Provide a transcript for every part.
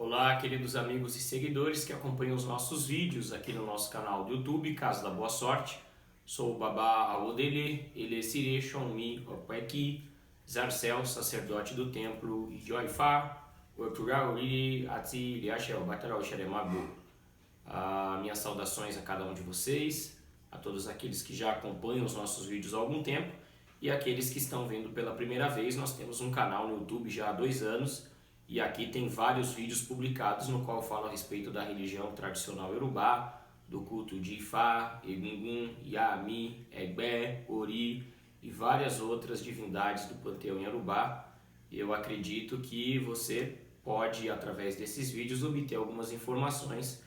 Olá, queridos amigos e seguidores que acompanham os nossos vídeos aqui no nosso canal do YouTube, Casa da Boa Sorte. Sou o Babá Awodele, Elesire Shonmi Opeki, Zarcel, sacerdote do templo Ijoifá, Orturauri Ati Liashel Batarau Xeremabu. Minhas saudações a cada um de vocês, a todos aqueles que já acompanham os nossos vídeos há algum tempo e aqueles que estão vendo pela primeira vez. Nós temos um canal no YouTube já há 2 anos. E aqui tem vários vídeos publicados no qual falo a respeito da religião tradicional Yorubá, do culto de Ifá, Egungun, Yami, Egbé, Ori e várias outras divindades do panteão Yorubá. Eu acredito que você pode, através desses vídeos, obter algumas informações,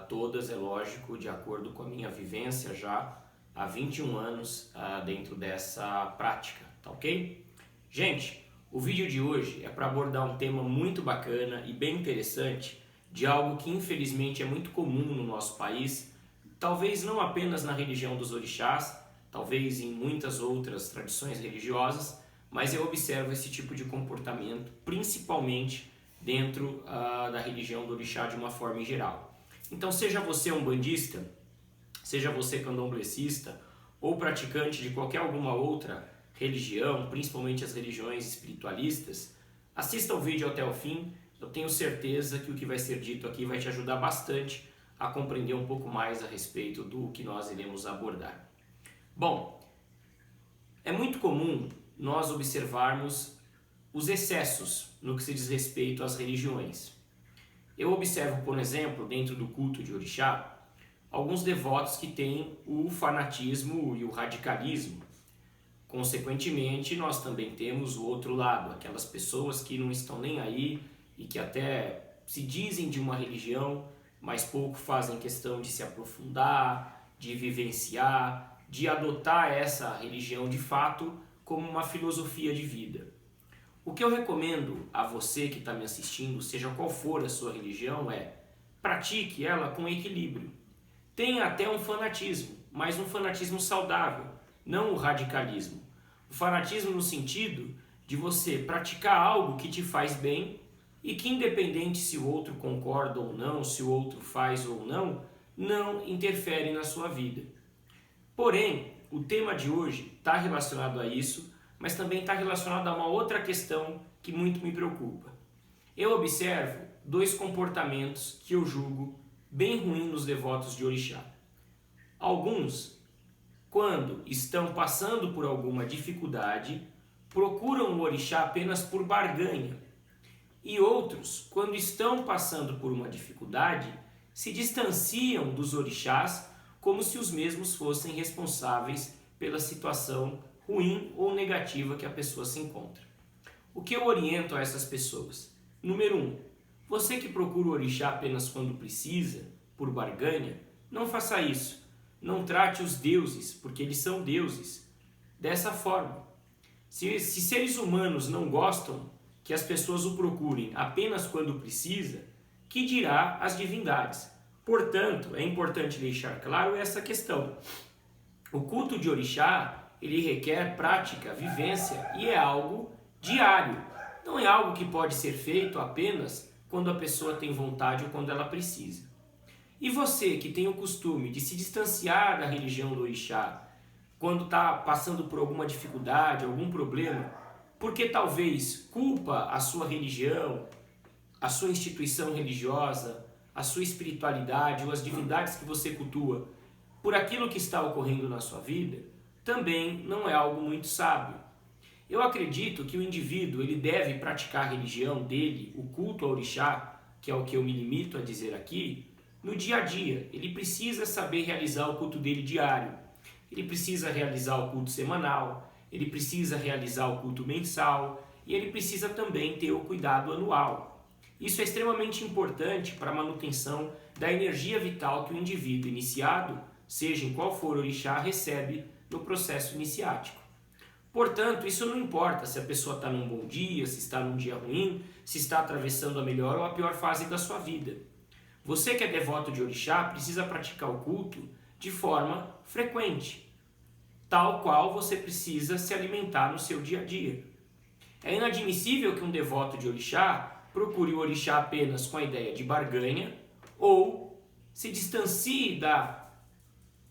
todas, é lógico, de acordo com a minha vivência já há 21 anos dentro dessa prática, tá ok? Gente, o vídeo de hoje é para abordar um tema muito bacana e bem interessante de algo que infelizmente é muito comum no nosso país, talvez não apenas na religião dos orixás, talvez em muitas outras tradições religiosas, mas eu observo esse tipo de comportamento principalmente dentro da religião do orixá de uma forma em geral. Então, seja você umbandista, seja você candomblessista ou praticante de qualquer alguma outra religião, principalmente as religiões espiritualistas, assista o vídeo até o fim. Eu tenho certeza que o que vai ser dito aqui vai te ajudar bastante a compreender um pouco mais a respeito do que nós iremos abordar. Bom, é muito comum nós observarmos os excessos no que se diz respeito às religiões. Eu observo, por exemplo, dentro do culto de orixá, alguns devotos que têm o fanatismo e o radicalismo. Consequentemente, nós também temos o outro lado, aquelas pessoas que não estão nem aí e que até se dizem de uma religião, mas pouco fazem questão de se aprofundar, de vivenciar, de adotar essa religião de fato como uma filosofia de vida. O que eu recomendo a você que está me assistindo, seja qual for a sua religião, é pratique ela com equilíbrio. Tenha até um fanatismo, mas um fanatismo saudável, não o radicalismo. O fanatismo no sentido de você praticar algo que te faz bem e que, independente se o outro concorda ou não, se o outro faz ou não, não interfere na sua vida. Porém, o tema de hoje está relacionado a isso, mas também está relacionado a uma outra questão que muito me preocupa. Eu observo 2 comportamentos que eu julgo bem ruins nos devotos de orixá. Alguns, quando estão passando por alguma dificuldade, procuram o orixá apenas por barganha. E outros, quando estão passando por uma dificuldade, se distanciam dos orixás como se os mesmos fossem responsáveis pela situação ruim ou negativa que a pessoa se encontra. O que eu oriento a essas pessoas? Número 1, você que procura o orixá apenas quando precisa, por barganha, não faça isso. Não trate os deuses, porque eles são deuses, dessa forma. Se seres humanos não gostam que as pessoas o procurem apenas quando precisa, que dirá as divindades? Portanto, é importante deixar claro essa questão. O culto de orixá, ele requer prática, vivência e é algo diário. Não é algo que pode ser feito apenas quando a pessoa tem vontade ou quando ela precisa. E você que tem o costume de se distanciar da religião do orixá quando está passando por alguma dificuldade, algum problema, porque talvez culpa a sua religião, a sua instituição religiosa, a sua espiritualidade ou as divindades que você cultua por aquilo que está ocorrendo na sua vida, também não é algo muito sábio. Eu acredito que o indivíduo ele deve praticar a religião dele, o culto ao orixá, que é o que eu me limito a dizer aqui, no dia a dia. Ele precisa saber realizar o culto dele diário, ele precisa realizar o culto semanal, ele precisa realizar o culto mensal e ele precisa também ter o cuidado anual. Isso é extremamente importante para a manutenção da energia vital que o indivíduo iniciado, seja em qual for o orixá, recebe no processo iniciático. Portanto, isso não importa se a pessoa está num bom dia, se está num dia ruim, se está atravessando a melhor ou a pior fase da sua vida. Você que é devoto de orixá precisa praticar o culto de forma frequente, tal qual você precisa se alimentar no seu dia a dia. É inadmissível que um devoto de orixá procure o orixá apenas com a ideia de barganha, ou se distancie da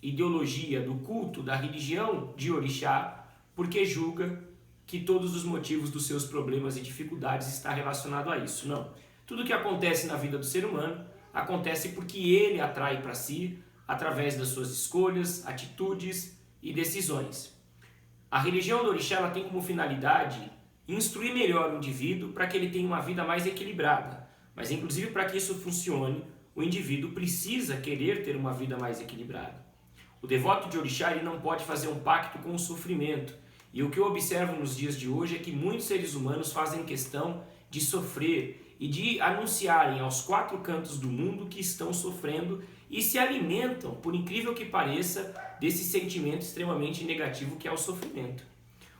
ideologia, do culto, da religião de orixá, porque julga que todos os motivos dos seus problemas e dificuldades está relacionado a isso. Não. Tudo que acontece na vida do ser humano acontece porque ele atrai para si através das suas escolhas, atitudes e decisões. A religião do orixá ela tem como finalidade instruir melhor o indivíduo para que ele tenha uma vida mais equilibrada. Mas inclusive para que isso funcione, o indivíduo precisa querer ter uma vida mais equilibrada. O devoto de orixá ele não pode fazer um pacto com o sofrimento. E o que eu observo nos dias de hoje é que muitos seres humanos fazem questão de sofrer e de anunciarem aos quatro cantos do mundo que estão sofrendo e se alimentam, por incrível que pareça, desse sentimento extremamente negativo que é o sofrimento.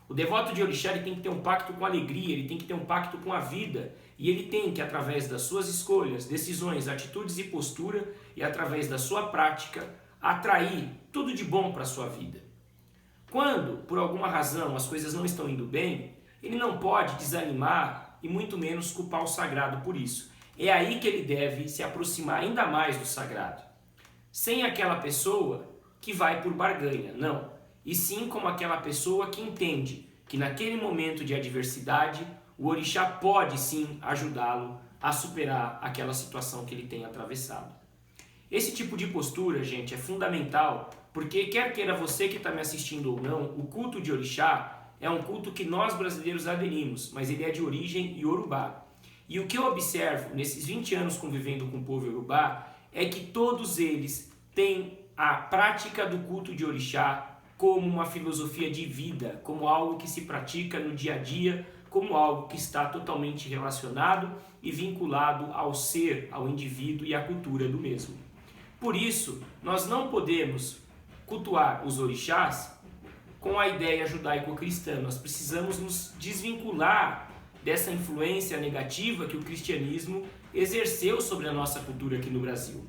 O devoto de orixá ele tem que ter um pacto com a alegria, ele tem que ter um pacto com a vida e ele tem que, através das suas escolhas, decisões, atitudes e postura e através da sua prática, atrair tudo de bom para a sua vida. Quando, por alguma razão, as coisas não estão indo bem, ele não pode desanimar e muito menos culpar o sagrado por isso. É aí que ele deve se aproximar ainda mais do sagrado. Sem aquela pessoa que vai por barganha, não. E sim como aquela pessoa que entende que naquele momento de adversidade, o orixá pode sim ajudá-lo a superar aquela situação que ele tem atravessado. Esse tipo de postura, gente, é fundamental, porque quer queira você que está me assistindo ou não, o culto de orixá é um culto que nós brasileiros aderimos, mas ele é de origem iorubá. E o que eu observo nesses 20 anos convivendo com o povo iorubá é que todos eles têm a prática do culto de orixá como uma filosofia de vida, como algo que se pratica no dia a dia, como algo que está totalmente relacionado e vinculado ao ser, ao indivíduo e à cultura do mesmo. Por isso, nós não podemos cultuar os orixás com a ideia judaico-cristã. Nós precisamos nos desvincular dessa influência negativa que o cristianismo exerceu sobre a nossa cultura aqui no Brasil.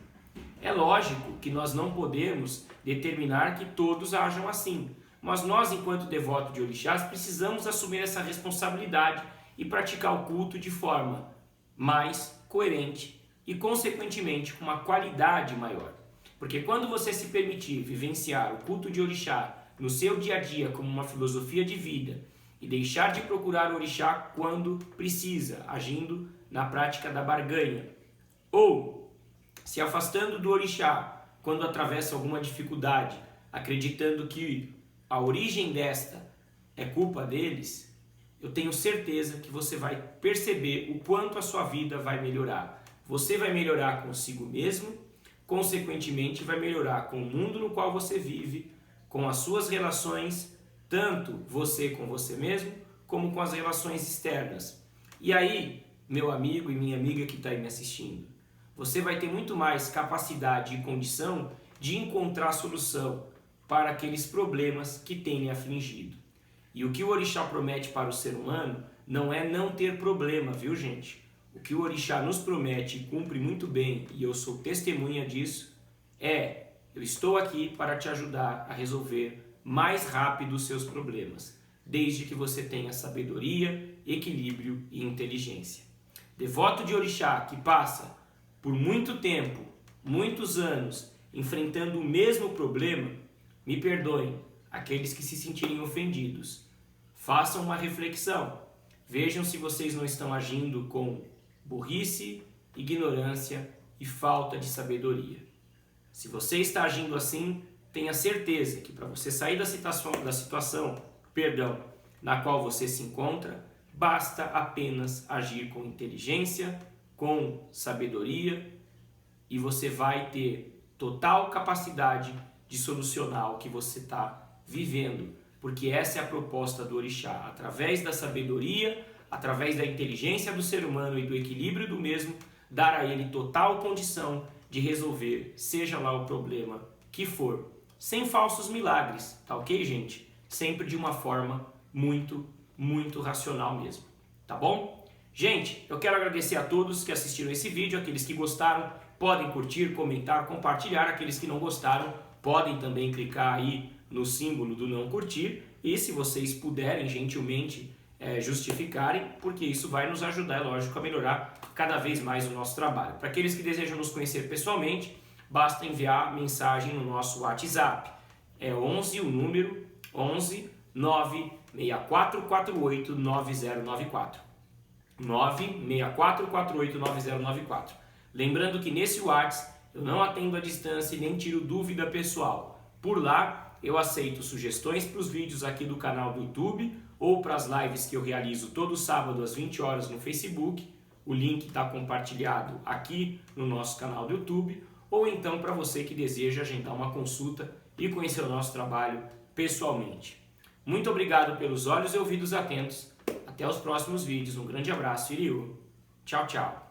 É lógico que nós não podemos determinar que todos ajam assim, mas nós, enquanto devotos de orixás, precisamos assumir essa responsabilidade e praticar o culto de forma mais coerente e, consequentemente, com uma qualidade maior. Porque quando você se permitir vivenciar o culto de orixá no seu dia a dia como uma filosofia de vida e deixar de procurar o orixá quando precisa, agindo na prática da barganha, ou se afastando do orixá quando atravessa alguma dificuldade, acreditando que a origem desta é culpa deles, eu tenho certeza que você vai perceber o quanto a sua vida vai melhorar. Você vai melhorar consigo mesmo, consequentemente vai melhorar com o mundo no qual você vive, com as suas relações, tanto você com você mesmo, como com as relações externas. E aí, meu amigo e minha amiga que está aí me assistindo, você vai ter muito mais capacidade e condição de encontrar solução para aqueles problemas que tem lhe afligido. E o que o orixá promete para o ser humano não é não ter problema, viu, gente? O que o orixá nos promete e cumpre muito bem, e eu sou testemunha disso, é: eu estou aqui para te ajudar a resolver mais rápido os seus problemas, desde que você tenha sabedoria, equilíbrio e inteligência. Devoto de orixá que passa por muito tempo, muitos anos, enfrentando o mesmo problema, me perdoem aqueles que se sentirem ofendidos. Façam uma reflexão. Vejam se vocês não estão agindo com burrice, ignorância e falta de sabedoria. Se você está agindo assim, tenha certeza que para você sair da situação na qual você se encontra, basta apenas agir com inteligência, com sabedoria, e você vai ter total capacidade de solucionar o que você está vivendo, porque essa é a proposta do orixá. Através da sabedoria, através da inteligência do ser humano e do equilíbrio do mesmo, dar a ele total condição de resolver, seja lá o problema que for, sem falsos milagres, tá ok, gente? Sempre de uma forma muito, muito racional mesmo, tá bom? Gente, eu quero agradecer a todos que assistiram esse vídeo, aqueles que gostaram, podem curtir, comentar, compartilhar, aqueles que não gostaram, podem também clicar aí no símbolo do não curtir, e se vocês puderem, gentilmente, justificarem, porque isso vai nos ajudar, é lógico, a melhorar cada vez mais o nosso trabalho. Para aqueles que desejam nos conhecer pessoalmente, basta enviar mensagem no nosso WhatsApp. É 11 o número 11 96448 9094. 96448 9094. Lembrando que nesse WhatsApp eu não atendo à distância e nem tiro dúvida pessoal. Por lá eu aceito sugestões para os vídeos aqui do canal do YouTube ou para as lives que eu realizo todo sábado às 20 horas no Facebook. O link está compartilhado aqui no nosso canal do YouTube. Ou então para você que deseja agendar uma consulta e conhecer o nosso trabalho pessoalmente. Muito obrigado pelos olhos e ouvidos atentos. Até os próximos vídeos. Um grande abraço e tchau, tchau.